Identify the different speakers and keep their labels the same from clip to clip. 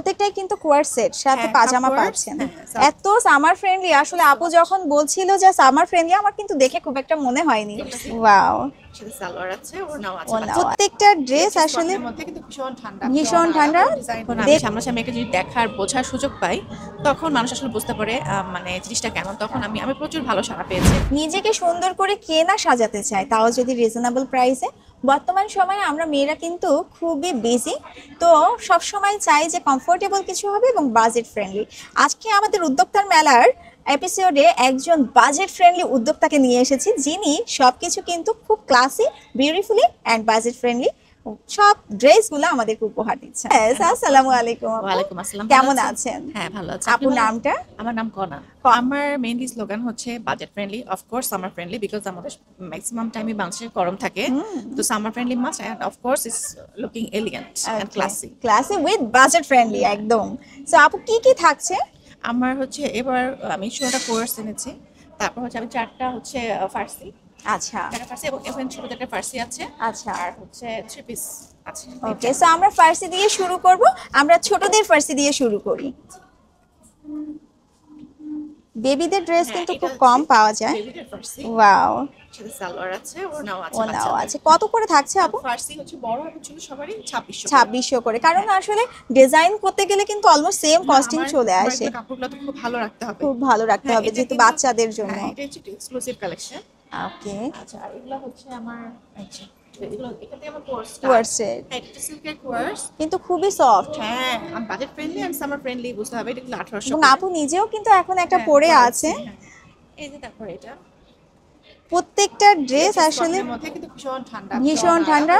Speaker 1: প্রত্যেকটাই কিন্তু কোয়ার সেট, সাথে পাজামা পাচ্ছেন। এত সামার ফ্রেন্ডলি, আসলে আপু যখন বলছিল যে সামার ফ্রেন্ডলি, আমার কিন্তু দেখে খুব একটা মনে হয়নি। ওয়াও,
Speaker 2: সালোয়ার আছে, ওড়নাও আছে।
Speaker 1: প্রত্যেকটা ড্রেস আসলে ভীষণ ঠান্ডা।
Speaker 2: আমি সামনাসামনি একটা যদি দেখার বোঝার সুযোগ পাই, তখন মানুষ আসলে বুঝতে পারে মানে জিনিসটা কেমন। তখন আমি প্রচুর ভালো সাড়া পেয়েছি।
Speaker 1: নিজেকে সুন্দর করে কে না সাজাতে চায়, তাও যদি রিজনেবল প্রাইসে। বর্তমান সময়ে আমরা মেয়েরা কিন্তু খুবই বিজি, তো সব সময় চাই যে কমফোর্টেবল কিছু হবে এবং বাজেট ফ্রেন্ডলি। আজকে আমাদের উদ্যোক্তার মেলার এপিসোডে একজন বাজেট ফ্রেন্ডলি উদ্যোক্তাকে নিয়ে এসেছি, যিনি সবকিছু কিন্তু খুব classy, beautifully and budget friendly সব ড্রেসগুলো আমাদেরকে উপহার দিচ্ছেন। আসসালামু আলাইকুম।
Speaker 2: ওয়ালাইকুম আসসালাম।
Speaker 1: কেমন আছেন?
Speaker 2: হ্যাঁ, ভালো আছি।
Speaker 1: আপুর নামটা?
Speaker 2: আমার নাম কনা। আমার মেইনলি স্লোগান হচ্ছে budget friendly, of course summer friendly, because আমাদের ম্যাক্সিমাম টাইমে বাংলাদেশে গরম থাকে, তো summer friendly must, and of course it's looking elegant and classy.
Speaker 1: Classy with budget friendly একদম। সো আপু কি কি থাকছে?
Speaker 2: আমার হচ্ছে এবার আমি 16টা কোর্স এনেছি, তারপর হচ্ছে আমি 4টা হচ্ছে ফার্সি।
Speaker 1: আচ্ছা,
Speaker 2: ফার্সি এবং এখন ছোট একটা ফার্সি আছে।
Speaker 1: আচ্ছা,
Speaker 2: আর হচ্ছে 3 পিস আছে।
Speaker 1: ওকে, সো আমরা ফার্সি দিয়ে শুরু করব। আমরা ছোটদের ফার্সি দিয়ে শুরু করি। বেবিদের ড্রেস কিন্তু খুব কম পাওয়া যায়।
Speaker 2: বেবিদের ফার্সি।
Speaker 1: ওয়াও,
Speaker 2: সালোয়ার আছে, ওড়নাও আছে।
Speaker 1: ওনাও আছে। কত করে থাকছে আপু?
Speaker 2: ফার্সি হচ্ছে বড় এবং ছোট সবারই
Speaker 1: 2600 করে। কারণ আসলে ডিজাইন করতে গেলে কিন্তু অলমোস্ট সেম কস্টিং চলে আসে।
Speaker 2: কাপড়গুলো তো খুব ভালো রাখতে হবে,
Speaker 1: খুব ভালো রাখতে হবে যেহেতু বাচ্চাদের জন্য।
Speaker 2: এটা হচ্ছে এক্সক্লুসিভ কালেকশন।
Speaker 1: ওকে,
Speaker 2: আচ্ছা, আর এগুলো হচ্ছে আমার এগুলো এখানে আমার কোর্স
Speaker 1: সেট।
Speaker 2: এটা সিল্কের কোর্স,
Speaker 1: কিন্তু খুবই সফট।
Speaker 2: হ্যাঁ, আমি budget friendly and summer friendly বুঝতে হবে। এটা 1800।
Speaker 1: এবং আপু নিজেও কিন্তু এখন একটা পরে আছে।
Speaker 2: এই যে তারপর এটা
Speaker 1: প্রত্যেকটা ড্রেস আসলে ভীষণ ঠান্ডা,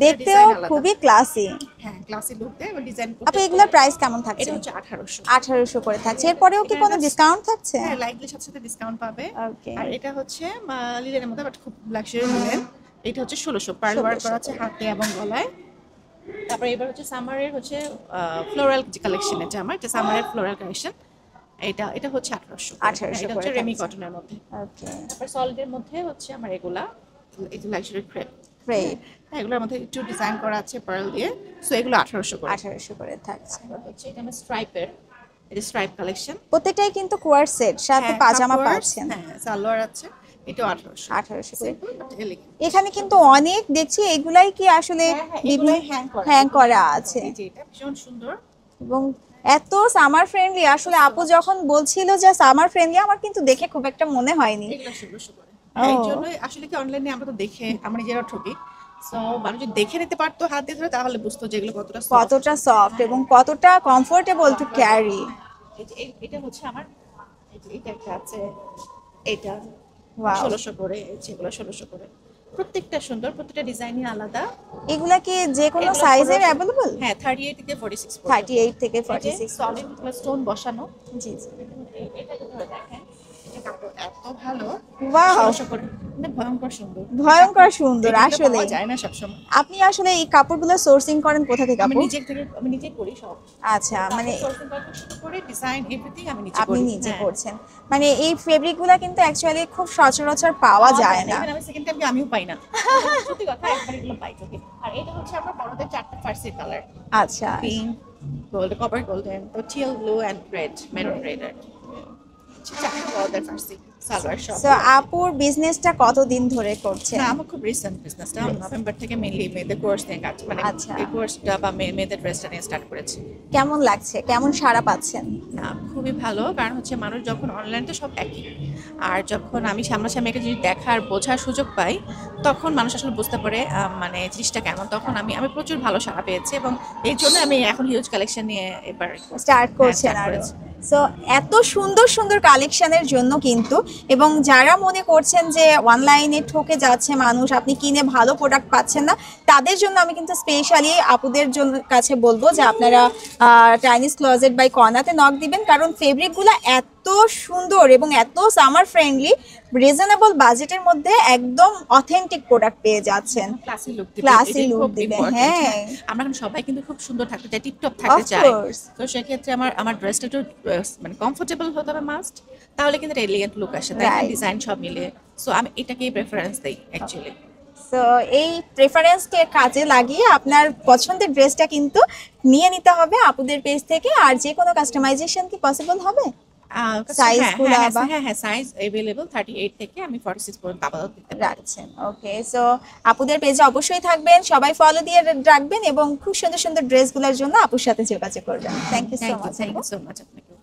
Speaker 1: দেখতেও খুবই ক্লাসি।
Speaker 2: হ্যাঁ, ক্লাসি লুক দেয় এবং ডিজাইন।
Speaker 1: আপু এগুলোর প্রাইস কেমন থাকছে?
Speaker 2: এটা হচ্ছে 1800।
Speaker 1: 1800 করে থাকছে। এরপরেও কি কোনো ডিসকাউন্ট থাকছে?
Speaker 2: হ্যাঁ, লাইটলির সাথে সাথে ডিসকাউন্ট পাবে।
Speaker 1: ওকে,
Speaker 2: আর এটা হচ্ছে লিলেনের মধ্যে বাট খুব লাক্সারি লিলেন। এটা হচ্ছে 1600, পার্ল ওয়ার্ক করা আছে হাতে এবং গলায়। তারপর এবার হচ্ছে সামারের হচ্ছে ফ্লোরাল কালেকশন। এটা আমার এটা সামারের ফ্লোরাল কালেকশন। এটা হচ্ছে 1800। এটা হচ্ছে রেমি কটনের মধ্যে।
Speaker 1: ওকে,
Speaker 2: তারপর সলিডের মধ্যে হচ্ছে আমার এগুলা, এটা লাক্সারি ক্রেপ।
Speaker 1: গ্রেট।
Speaker 2: হ্যাঁ, এগুলোর মধ্যে একটু ডিজাইন করা আছে পার্ল দিয়ে, সো এগুলো 1800 করে।
Speaker 1: 1800 করে থাকছে।
Speaker 2: হচ্ছে এটা আমার স্ট্রাইপের, এটা স্ট্রাইপ কালেকশন।
Speaker 1: প্রত্যেকটাই কিন্তু কোয়ার সেট, সাথে পাজামা পাচ্ছেন।
Speaker 2: হ্যাঁ, সালোয়ার আছে। এটা 1800।
Speaker 1: 1800 করে। এখানে কিন্তু অনেক দেখছি, এগুলাই কি আসলে বিভিন্ন হ্যাং করা আছে।
Speaker 2: এটা ভীষণ সুন্দর
Speaker 1: এবং এত সামার ফ্রেন্ডলি, আসলে আপু যখন বলছিল যে সামার ফ্রেন্ডলি, আমার কিন্তু দেখে খুব একটা মনে হয়নি।
Speaker 2: এগুলো 1600 করে। এই জন্য আসলে কি অনলাইনে আমরা তো দেখে আমরা নিজেরা ঠকি, সো মানুষ যদি দেখে নিতে পারতো হাত দিয়ে ধরে, তাহলে বুঝতো যে এগুলো কতটা
Speaker 1: সফট এবং কতটা কমফোর্টেবল টু ক্যারি।
Speaker 2: এটা হচ্ছে আমার এটা একটা আছে, এটা 1600 করে। যেগুলো 1600 করে, প্রত্যেকটা সুন্দর, প্রত্যেকটা ডিজাইনই আলাদা।
Speaker 1: এগুলা কি যে কোনো সাইজের अवेलेबल?
Speaker 2: হ্যাঁ, 38 থেকে 46 পর্যন্ত।
Speaker 1: 38 থেকে 46
Speaker 2: সলিড স্টোন বসানো।
Speaker 1: জি জি,
Speaker 2: এটা ধরে দেখেন, এটা কাপড় এত ভালো।
Speaker 1: ওয়াও,
Speaker 2: 1600 করে, মানে ভয়ঙ্কর সুন্দর।
Speaker 1: ভয়ঙ্কর সুন্দর আসলে।
Speaker 2: যায় না সব সময়।
Speaker 1: আপনি আসলে এই কাপড়গুলো সোর্সিং করেন কোথা থেকে আপু?
Speaker 2: আমি নিজে করি সব।
Speaker 1: আচ্ছা, মানে
Speaker 2: সোর্সিং করে ডিজাইন এভরিথিং আমি নিজে করি।
Speaker 1: আপনি নিজে করছেন, মানে এই ফেব্রিকগুলো কিন্তু অ্যাকচুয়ালি খুব সচরাচর পাওয়া যায় না।
Speaker 2: আমি সেকেন্ড টাইম আমিও পাই না, সত্যি কথা, একবার এগুলো পাই তোকে। আর এটা হচ্ছে আমার বড়দের 4টা ফার্সি কালার।
Speaker 1: আচ্ছা,
Speaker 2: পিঙ্ক, গোল্ড, কপার গোল্ডেন, তো teal blue and red, maroon red.
Speaker 1: So আপুর বিজনেসটা কতদিন ধরে করছেন?
Speaker 2: না, আমার খুব রিসেন্ট বিজনেসটা, নভেম্বর থেকে মেইনলি মেয়েদের কোর্স নিয়ে কাজ, মানে এই কোর্সটা বা মেয়েদের ড্রেসটা নিয়ে স্টার্ট করেছি।
Speaker 1: কেমন লাগছে, কেমন সাড়া পাচ্ছেন?
Speaker 2: না, খুবই ভালো। কারণ হচ্ছে মানুষ যখন অনলাইন তো সব একই, আর যখন আমি সামনাসামনি একটা জিনিস দেখার বোঝার সুযোগ পাই, তখন মানুষ আসলে বুঝতে পারে মানে জিনিসটা কেমন। তখন আমি প্রচুর ভালো সাড়া পেয়েছি এবং এই জন্য আমি এখন হিউজ কালেকশন নিয়ে এবার
Speaker 1: স্টার্ট করছেন। আর সো এত সুন্দর সুন্দর কালেকশনের জন্য কিন্তু, এবং যারা মনে করছেন যে অনলাইনে ঠকে যাচ্ছে মানুষ, আপনি কিনে ভালো প্রোডাক্ট পাচ্ছেন না, তাদের জন্য আমি কিন্তু স্পেশালি আপুদের জন্য কাছে বলবো যে আপনারা চাইনিজ ক্লোজেট বাই কর্নাতে নক দিবেন। কারণ ফেব্রিকগুলো এত সুন্দর এবং এত সামার ফ্রেন্ডলি, রিজনেবল বাজেটের মধ্যে একদম অথেন্টিক প্রোডাক্ট পেয়ে যাচ্ছেন। ক্লাসি লুক দিবে। হ্যাঁ,
Speaker 2: আমরা সবাই কিন্তু খুব সুন্দর থাকতে চাই, টিপটপ থাকতে চাই, তো সেক্ষেত্রে আমার ড্রেসটা একটু মানে কমফোর্টেবল হতে হবে মাস্ট, তাহলে কিন্তু এলিগেন্ট লুক আসে, তাই ডিজাইন সব মিলে। সো আমি এটাকেই প্রেফারেন্স দেই অ্যাকচুয়ালি।
Speaker 1: সো এই প্রেফারেন্সকে কাজে লাগিয়ে আপনার পছন্দের ড্রেসটা কিন্তু নিয়ে নিতে হবে আপুদের পেজ থেকে। আর যে কোনো কাস্টমাইজেশন কি পসিবল হবে? Size গুলা বা-
Speaker 2: হ্যাঁ সাইজ अवेलेबल 38 থেকে আমি 46 পর্যন্ত আপাতত দিতে পারি।
Speaker 1: রাখছেন। ওকে, সো আপুদের পেজে অবশ্যই থাকবেন, সবাই ফলো দিয়ে রাখবেন এবং খুব সুন্দর সুন্দর ড্রেসগুলোর জন্য আপুর সাথে যোগাযোগ করবেন। Thank you so much.
Speaker 2: Thank you so much আপনাকে।